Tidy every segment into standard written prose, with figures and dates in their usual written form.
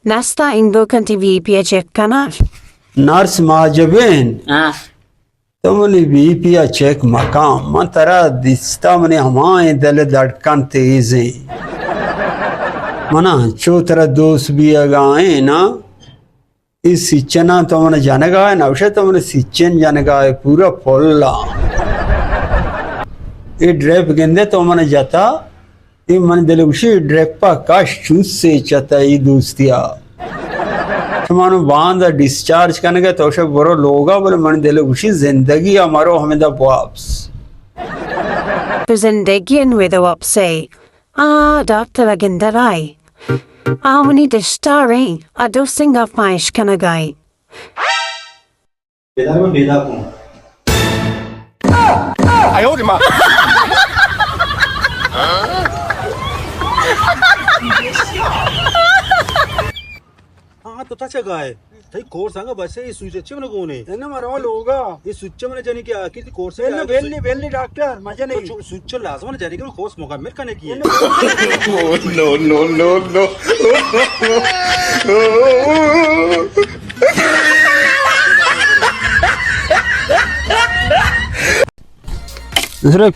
Nasta invocan TV piace canal. Nurse माजबेन तुमने बीपिया चेक मकाम मन तरा दिस्ता मने हमारे दिल धड़कन तेज है मना चो तरह दोस्त भी अगाए ना इस सिचना तुमने जनगा है नवशे तुमने सिचन जनगा है पूरा पोल्ला ये ड्रेप गेंदे तुमने जाता ये मन दिल उसी ड्रेप पा काश चूस से चता ये दोस्तिया मानो बांध डिस्चार्ज करने का तो बरो लोगा बोले मन दिले उसी जिंदगी हमारो हमें दा वापस Zindagin with a wop say. Dr. Agindarai. Many the starry. I do sing of my shkanagai. तो अच्छा गाय भाई कोर्स आंगा बस ये स्विच अच्छे मने कोने है ना मारो लोगा ये स्विच मने जाने की आखिर कोर्स है बेलनी डॉक्टर मजा नहीं स्विच लाजम ने जाने की कोर्स मुकम्मल करने की है नो नो नो नो दूसरे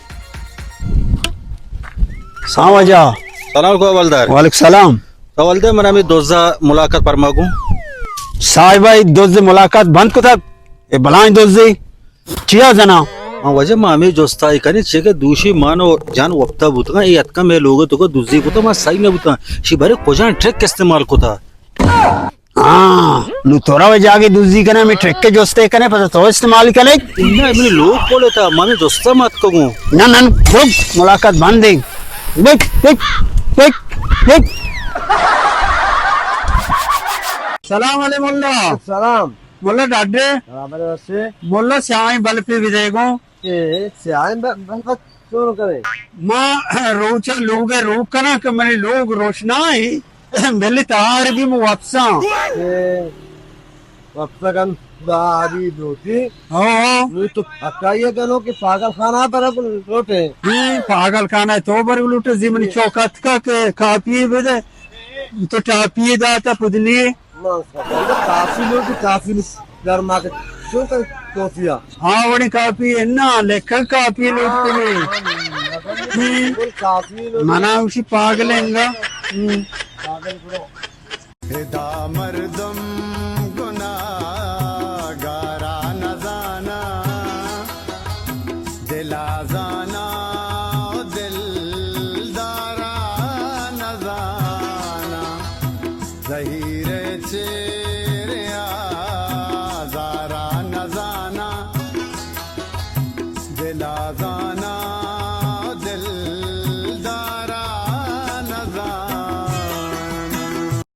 सावजा सलाम को हवलदार वालेकुम सलाम हवलदार मना में दोजा मुलाकात पर मांगू साहिबाई दोस्त मुलाकात बंद को तक ये बलाएं दोस्त चिया जना वजह मामी जोस्ता इकने चेके दूषी मानो जान वक्ता बुतगा ये अतका में लोगो तो को दूसरी को तो मा सही में बुता शिबारे कोजान ट्रिक के इस्तेमाल को था हाँ नु तोरा वे जाके दूसरी कने में ट्रिक के जोस्ते कने पता तो इस्तेमाल करे इन्ना अपने लोग बोले था मामी दोस्ता मत कगू ना ना रुक मुलाकात बंद दे देख देख देख देख सलाम वाले मुल्ला सलाम मुल्ला डाडे हमारे से मुल्ला श्याम बल पे विदेगो ए सियान बस क्यों करे मां रोच लोग रोक कना कि मैंने लोग रोशना है मेले तार भी मुआवजा ए वक्तगन दारी दोती हां नु तो अकाये गनो कि पागल खाना पर लोटे पागल खाना तो बर लूटे जिमनी चौकत का के कापी बदे तो टापी दाता पुदनी काफी लोग काफी गर्मा के क्यों कर कॉफिया हाँ वही कापी है ना लेखक कापी लूटते नहीं काफी लोग मना उसी पागल हैंगा पागल करो हिदा मर्दम गुनाहगारा न जाना दिला जाना दिलदारा न जाना ज़हीरे चेहरे आज़ारा न जाना दिला जाना